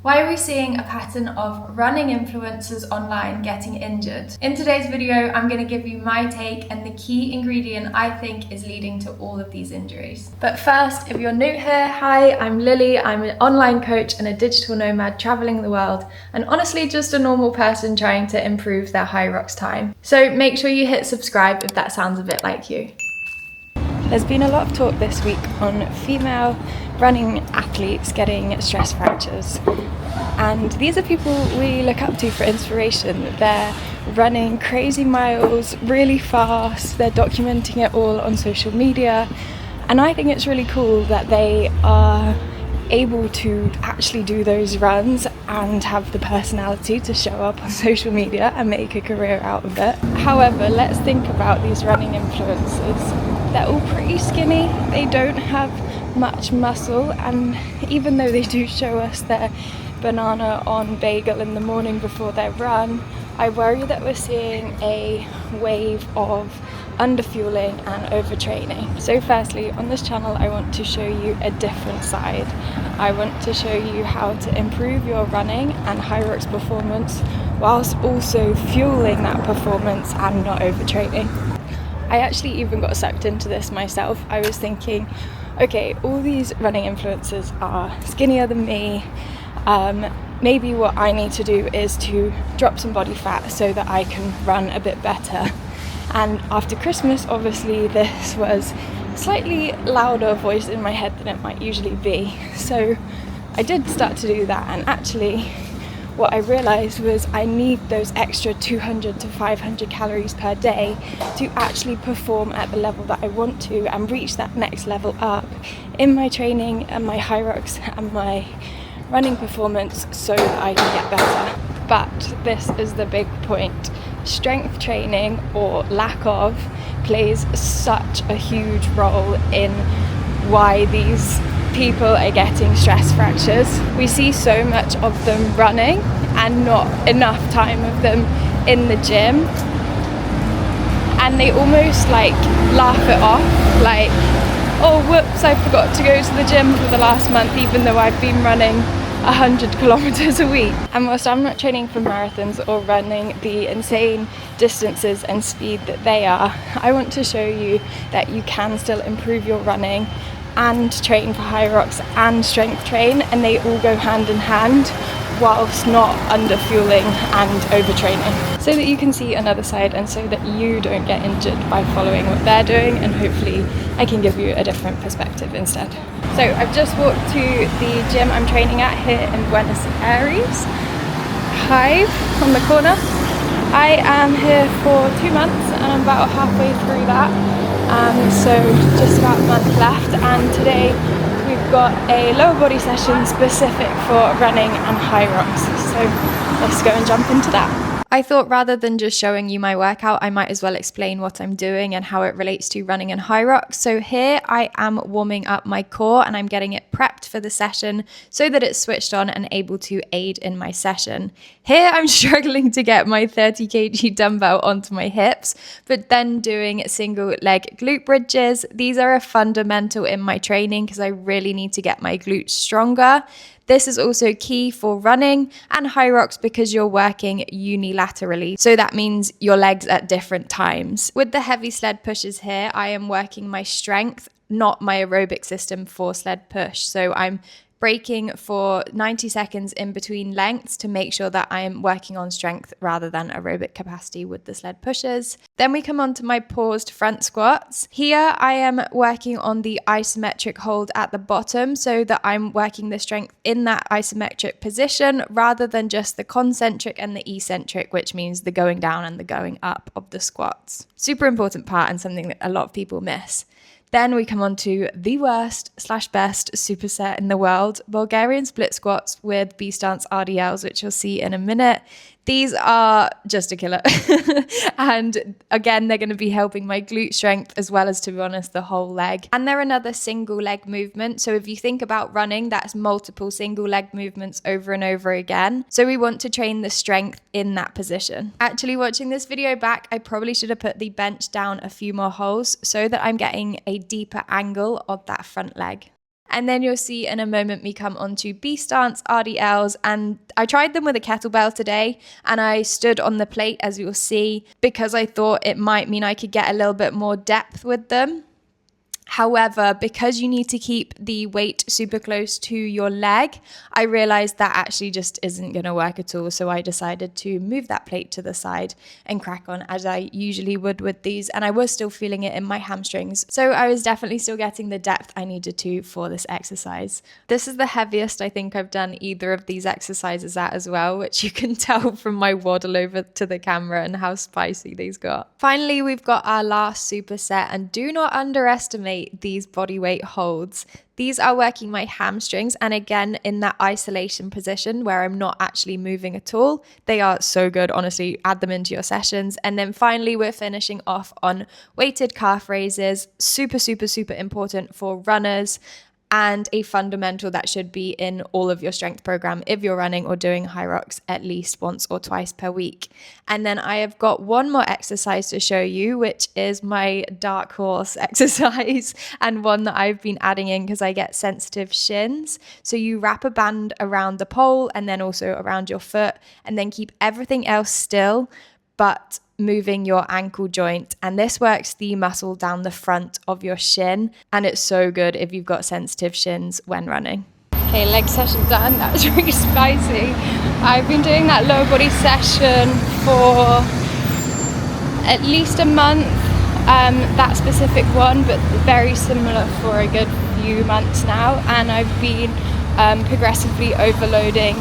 Why are we seeing a pattern of running influencers online getting injured? In today's video, I'm going to give you my take and the key ingredient I think is leading to all of these injuries. But first, if you're new here, hi, I'm Lily. I'm an online coach and a digital nomad traveling the world, and honestly just a normal person trying to improve their Hyrox time. So make sure you hit subscribe if that sounds a bit like you. There's been a lot of talk this week on female running athletes getting stress fractures. And these are people we look up to for inspiration. They're running crazy miles really fast, they're documenting it all on social media. And I think it's really cool that they are able to actually do those runs and have the personality to show up on social media and make a career out of it. However, let's think about these running influencers. They're all pretty skinny, they don't have much muscle, and even though they do show us their banana on bagel in the morning before their run, I worry that we're seeing a wave of underfueling and overtraining. So firstly, on this channel I want to show you a different side. I want to show you how to improve your running and Hyrox performance whilst also fueling that performance and not overtraining. I actually even got sucked into this myself. I was thinking, okay, all these running influencers are skinnier than me. Maybe what I need to do is to drop some body fat so that I can run a bit better. And after Christmas, obviously, this was a slightly louder voice in my head than it might usually be. So I did start to do that, and actually what I realized was I need those extra 200 to 500 calories per day to actually perform at the level that I want to and reach that next level up in my training and my Hyrox and my running performance so that I can get better. But this is the big point. Strength training, or lack of, plays such a huge role in why these people are getting stress fractures. We see so much of them running and not enough time of them in the gym, and they almost like laugh it off, like, oh whoops, I forgot to go to the gym for the last month even though I've been running 100 kilometers a week. And whilst I'm not training for marathons or running the insane distances and speed that they are, I want to show you that you can still improve your running and train for Hyrox and strength train, and they all go hand in hand whilst not underfueling and overtraining, so that you can see another side and so that you don't get injured by following what they're doing, and hopefully I can give you a different perspective instead. So I've just walked to the gym I'm training at here in Buenos Aires, Hive on the corner. I am here for 2 months and I'm about halfway through that, so just about a month left, and today we've got a lower body session specific for running and Hyrox, so let's go and jump into that. I thought rather than just showing you my workout, I might as well explain what I'm doing and how it relates to running and Hyrox. So here I am warming up my core and I'm getting it prepped for the session so that it's switched on and able to aid in my session. Here I'm struggling to get my 30 kg dumbbell onto my hips, but then doing single leg glute bridges. These are a fundamental in my training because I really need to get my glutes stronger. This is also key for running and Hyrox because you're working unilaterally. So that means your legs at different times. With the heavy sled pushes here, I am working my strength, not my aerobic system for sled push. So I'm breaking for 90 seconds in between lengths to make sure that I am working on strength rather than aerobic capacity with the sled pushes. Then we come on to my paused front squats. Here I am working on the isometric hold at the bottom so that I'm working the strength in that isometric position rather than just the concentric and the eccentric, which means the going down and the going up of the squats. Super important part and something that a lot of people miss. Then we come on to the worst/best superset in the world, Bulgarian split squats with B-stance RDLs, which you'll see in a minute. These are just a killer. And again, they're going to be helping my glute strength as well as, to be honest, the whole leg. And they're another single leg movement. So if you think about running, that's multiple single leg movements over and over again. So we want to train the strength in that position. Actually, watching this video back, I probably should have put the bench down a few more holes so that I'm getting a deeper angle of that front leg. And then you'll see in a moment me come onto B stance, RDLs, and I tried them with a kettlebell today, and I stood on the plate, as you'll see, because I thought it might mean I could get a little bit more depth with them. However, because you need to keep the weight super close to your leg, I realized that actually just isn't going to work at all. So I decided to move that plate to the side and crack on as I usually would with these. And I was still feeling it in my hamstrings. So I was definitely still getting the depth I needed to for this exercise. This is the heaviest I think I've done either of these exercises at as well, which you can tell from my waddle over to the camera and how spicy these got. Finally, we've got our last superset, and do not underestimate these body weight holds. These are working my hamstrings, and again in that isolation position where I'm not actually moving at all. They are so good, honestly. Add them into your sessions. And then finally we're finishing off on weighted calf raises. Super important for runners, and a fundamental that should be in all of your strength program if you're running or doing Hyrox at least once or twice per week. And then I have got one more exercise to show you, which is my dark horse exercise, and one that I've been adding in because I get sensitive shins. So you wrap a band around the pole and then also around your foot, and then keep everything else still but moving your ankle joint, and this works the muscle down the front of your shin, and it's so good if you've got sensitive shins when running. Okay, leg session done. That was really spicy. I've been doing that lower body session for at least a month, that specific one, but very similar for a good few months now, and I've been progressively overloading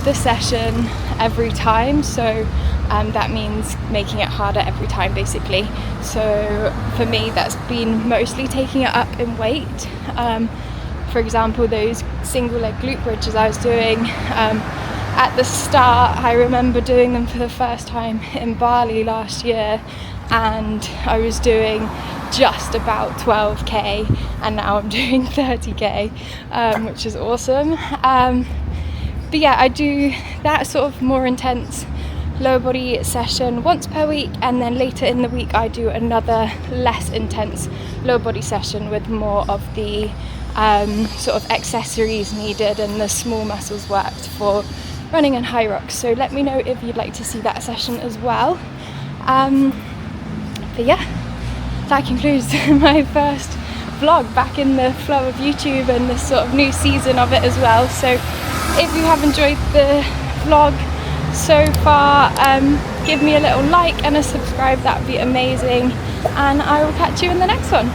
the session every time, so that means making it harder every time basically. So for me that's been mostly taking it up in weight. For example, those single leg glute bridges I was doing at the start, I remember doing them for the first time in Bali last year, and I was doing just about 12k, and now I'm doing 30k, which is awesome. But yeah, I do that sort of more intense lower body session once per week, and then later in the week I do another less intense lower body session with more of the sort of accessories needed and the small muscles worked for running and Hyrox. So let me know if you'd like to see that session as well. But yeah, that concludes my first vlog back in the flow of YouTube and this sort of new season of it as well. So if you have enjoyed the vlog so far, give me a little like and a subscribe, that would be amazing, and I will catch you in the next one.